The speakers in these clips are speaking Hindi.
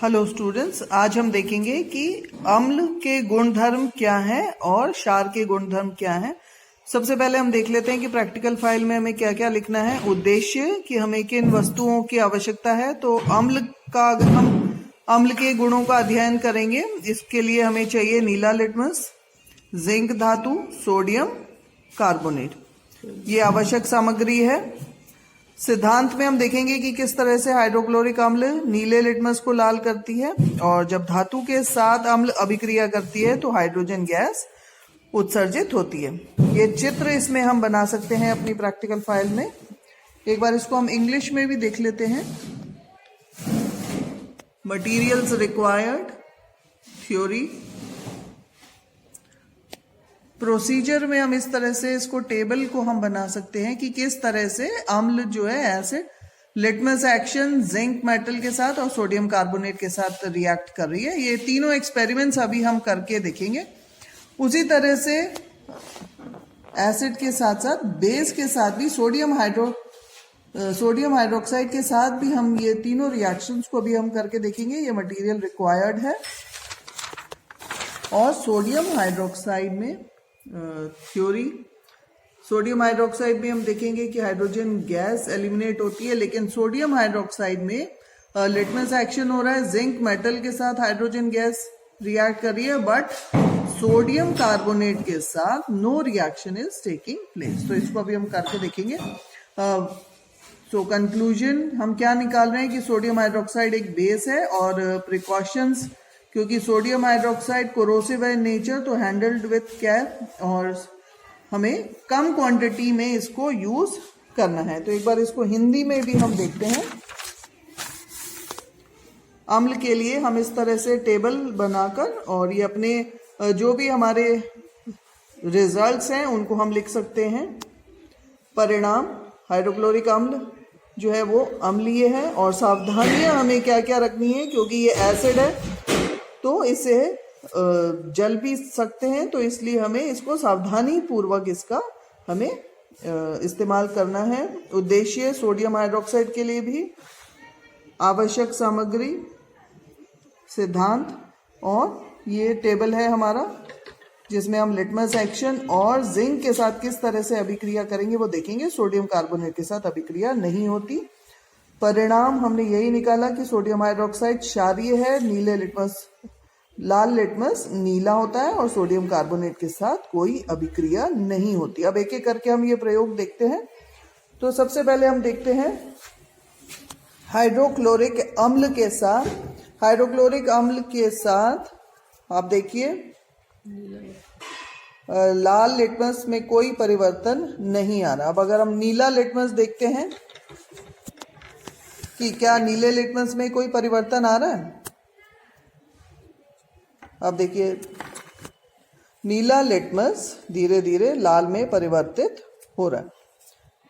हेलो स्टूडेंट्स, आज हम देखेंगे कि अम्ल के गुणधर्म क्या हैं और क्षार के गुणधर्म क्या हैं। सबसे पहले हम देख लेते हैं कि प्रैक्टिकल फाइल में हमें क्या क्या लिखना है। उद्देश्य कि हमें किन वस्तुओं की आवश्यकता है। तो अम्ल का अगर हम अम्ल के गुणों का अध्ययन करेंगे, इसके लिए हमें चाहिए नीला लिटमस, जिंक धातु, सोडियम कार्बोनेट, ये आवश्यक सामग्री है। सिद्धांत में हम देखेंगे कि किस तरह से हाइड्रोक्लोरिक अम्ल नीले लिटमस को लाल करती है, और जब धातु के साथ अम्ल अभिक्रिया करती है तो हाइड्रोजन गैस उत्सर्जित होती है। ये चित्र इसमें हम बना सकते हैं अपनी प्रैक्टिकल फाइल में। एक बार इसको हम इंग्लिश में भी देख लेते हैं। मटीरियल्स रिक्वायर्ड, थ्योरी, प्रोसीजर में हम इस तरह से इसको टेबल को हम बना सकते हैं कि किस तरह से अम्ल जो है acid litmus action zinc metal के साथ और सोडियम कार्बोनेट के साथ रिएक्ट कर रही है। ये तीनों एक्सपेरिमेंट्स अभी हम करके देखेंगे। उसी तरह से एसिड के साथ साथ बेस के साथ भी सोडियम हाइड्रोक्साइड के साथ भी हम ये तीनों रिएक्शंस को भी हम करके देखेंगे। ये मटेरियल रिक्वायर्ड है। और सोडियम हाइड्रोक्साइड में थ्योरी, सोडियम हाइड्रोक्साइड में हम देखेंगे कि हाइड्रोजन गैस एलिमिनेट होती है, लेकिन सोडियम हाइड्रोक्साइड में लिटमस एक्शन हो रहा है, जिंक मेटल के साथ हाइड्रोजन गैस रिएक्ट कर रही है, बट सोडियम कार्बोनेट के साथ no reaction is taking place. तो इसको अभी हम करके देखेंगे। सो कंक्लूजन हम क्या निकाल रहे हैं कि सोडियम हाइड्रोक्साइड एक बेस है, और प्रिकॉशंस, क्योंकि सोडियम हाइड्रोक्साइड कोरोसिव है इन नेचर, तो हैंडल्ड विथ केयर, और हमें कम क्वांटिटी में इसको यूज करना है। तो एक बार इसको हिंदी में भी हम देखते हैं। अम्ल के लिए हम इस तरह से टेबल बनाकर, और ये अपने जो भी हमारे रिजल्ट्स हैं उनको हम लिख सकते हैं। परिणाम, हाइड्रोक्लोरिक अम्ल जो है वो अम्लीय है, और सावधानियां हमें क्या क्या रखनी है, क्योंकि ये एसिड है तो इसे जल भी सकते हैं, तो इसलिए हमें इसको सावधानी पूर्वक इसका हमें इस्तेमाल करना है। उद्देश्य सोडियम हाइड्रोक्साइड के लिए भी आवश्यक सामग्री, सिद्धांत, और ये टेबल है हमारा जिसमें हम लिटमस एक्शन और जिंक के साथ किस तरह से अभिक्रिया करेंगे वो देखेंगे। सोडियम कार्बोनेट के साथ अभिक्रिया नहीं होती। परिणाम हमने यही निकाला कि सोडियम हाइड्रोक्साइड क्षारीय है, नीले लिटमस, लाल लिटमस नीला होता है, और सोडियम कार्बोनेट के साथ कोई अभिक्रिया नहीं होती। अब एक एक करके हम ये प्रयोग देखते हैं। तो सबसे पहले हम देखते हैं हाइड्रोक्लोरिक अम्ल के साथ। हाइड्रोक्लोरिक अम्ल के साथ आप देखिए लाल लिटमस में कोई परिवर्तन नहीं आ रहा। अब अगर हम नीला लिटमस देखते हैं कि क्या नीले लिटमस में कोई परिवर्तन आ रहा है। अब देखिए नीला लिटमस धीरे धीरे लाल में परिवर्तित हो रहा है।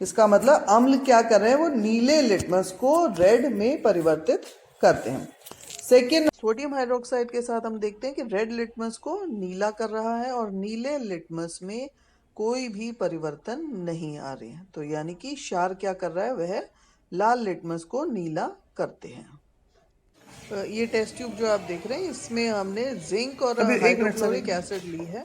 इसका मतलब अम्ल क्या कर रहे हैं, वो नीले लिटमस को रेड में परिवर्तित करते हैं। सेकेंड, सोडियम हाइड्रोक्साइड के साथ हम देखते हैं कि रेड लिटमस को नीला कर रहा है, और नीले लिटमस में कोई भी परिवर्तन नहीं आ रहे हैं। तो यानी कि क्षार क्या कर रहा है, वह लाल लिटमस को नीला करते हैं। ये टेस्ट ट्यूब जो आप देख रहे हैं, इसमें हमने जिंक और हाइड्रोक्लोरिक एसिड ली है।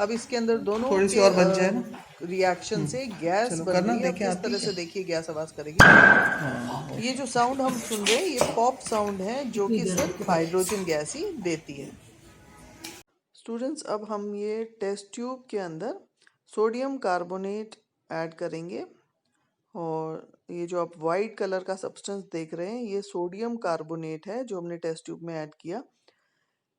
अब इसके अंदर दोनों थोड़ी सी और बन जाए ना रिएक्शन से गैस बन रही है। किस तरह से देखिए गैस आवाज करेगी। ये जो साउंड हम सुन रहे हैं ये पॉप साउंड है, जो कि सिर्फ हाइड्रोजन गैस ही देती है। स्टूडेंट्स, अब हम ये टेस्ट ट्यूब के अंदर सोडियम कार्बोनेट ऐड करेंगे, और ये जो आप वाइट कलर का सब्सटेंस देख रहे हैं ये सोडियम कार्बोनेट है जो हमने टेस्ट ट्यूब में ऐड किया।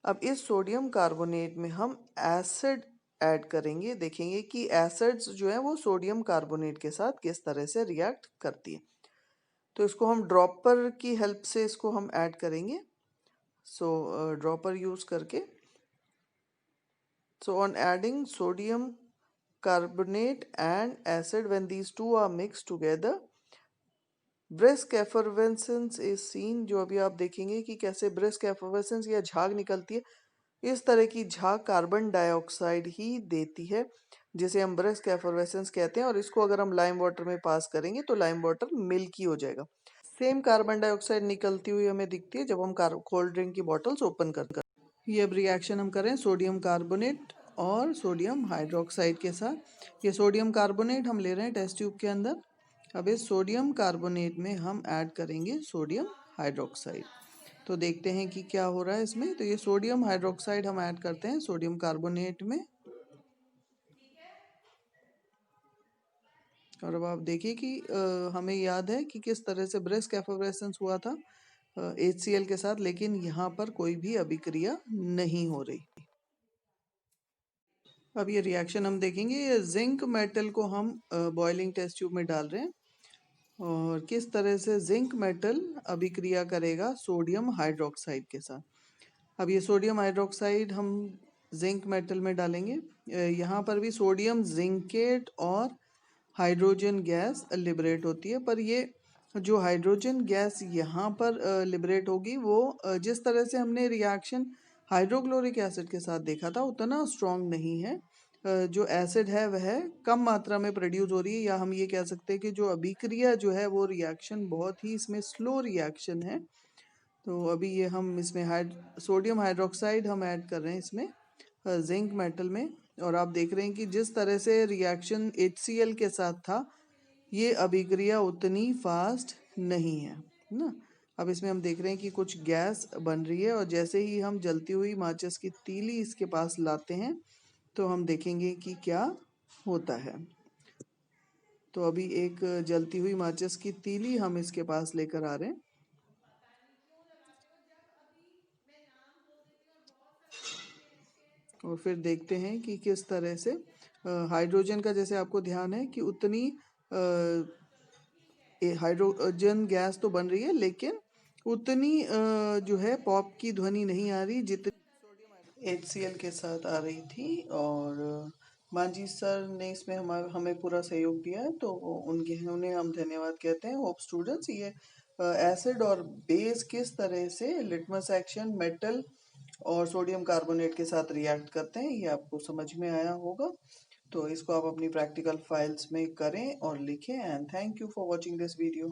अब इस सोडियम कार्बोनेट में हम एसिड ऐड करेंगे। देखेंगे कि एसिड्स जो है वो सोडियम कार्बोनेट के साथ किस तरह से रिएक्ट करती है। तो इसको हम ड्रॉपर की हेल्प से इसको हम ऐड करेंगे। सो ड्रॉपर यूज करके, so on adding sodium carbonate and acid, when these two are mixed together, brisk effervescence is seen। जो अभी आप देखेंगे कि कैसे brisk effervescence या झाग निकलती है। इस तरह की झाग कार्बन डाइऑक्साइड ही देती है, जिसे हम brisk effervescence कहते हैं। और इसको अगर हम लाइम वाटर में पास करेंगे तो लाइम वाटर मिल्की हो जाएगा। सेम कार्बन डाइऑक्साइड निकलती हुई हमें दिखती है जब हम कोल्ड ड्रिंक की बॉटल्स ओपन कर ये अब रिएक्शन हम करें सोडियम कार्बोनेट और सोडियम हाइड्रोक्साइड के साथ। ये सोडियम कार्बोनेट हम ले रहे हैं टेस्ट ट्यूब के अंदर। अब इस सोडियम कार्बोनेट में हम ऐड करेंगे सोडियम हाइड्रोक्साइड। तो देखते हैं कि क्या हो रहा है इसमें। तो ये सोडियम हाइड्रोक्साइड हम ऐड करते हैं सोडियम कार्बोनेट में। और अब आप देखिए कि हमें याद है कि किस तरह से ब्रिस्क एफोरेसेंस हुआ था HCl के साथ, लेकिन यहाँ पर कोई भी अभिक्रिया नहीं हो रही। अब ये रिएक्शन हम देखेंगे। ये जिंक मेटल को हम बॉइलिंग टेस्ट ट्यूब में डाल रहे हैं और किस तरह से जिंक मेटल अभिक्रिया करेगा सोडियम हाइड्रोक्साइड के साथ। अब ये सोडियम हाइड्रोक्साइड हम जिंक मेटल में डालेंगे। यहाँ पर भी सोडियम जिंकेट और हाइड्रोजन गैस लिबरेट होती है, पर ये जो हाइड्रोजन गैस यहाँ पर लिबरेट होगी वो जिस तरह से हमने रिएक्शन हाइड्रोक्लोरिक एसिड के साथ देखा था उतना स्ट्रॉन्ग नहीं है। जो एसिड है वह कम मात्रा में प्रोड्यूस हो रही है, या हम ये कह सकते हैं कि जो अभिक्रिया जो है वो रिएक्शन बहुत ही इसमें स्लो रिएक्शन है। तो अभी ये हम इसमें सोडियम हाइड्रोक्साइड हम ऐड कर रहे हैं इसमें जिंक मेटल में। और आप देख रहे हैं कि जिस तरह से रिएक्शन HCl के साथ था ये अभिक्रिया उतनी फास्ट नहीं है ना। अब इसमें हम देख रहे हैं कि कुछ गैस बन रही है और जैसे ही हम जलती हुई माचिस की तीली इसके पास लाते हैं तो हम देखेंगे कि क्या होता है। तो अभी एक जलती हुई माचिस की तीली हम इसके पास लेकर आ रहे हैं और फिर देखते हैं कि किस तरह से हाइड्रोजन का, जैसे आपको ध्यान है कि उतनी हाइड्रोजन गैस तो बन रही है लेकिन उतनी जो है पॉप की ध्वनि नहीं आ रही जितनी HCl के साथ आ रही थी। और मांझी सर ने इसमें हमें पूरा सहयोग दिया है, तो उन्हें हम धन्यवाद कहते हैं। होप स्टूडेंट्स ये एसिड और बेस किस तरह से लिटमस एक्शन मेटल और सोडियम कार्बोनेट के साथ रिएक्ट करते हैं ये आपको समझ में आया होगा। तो इसको आप अपनी प्रैक्टिकल फाइल्स में करें और लिखें। And thank you for watching this video.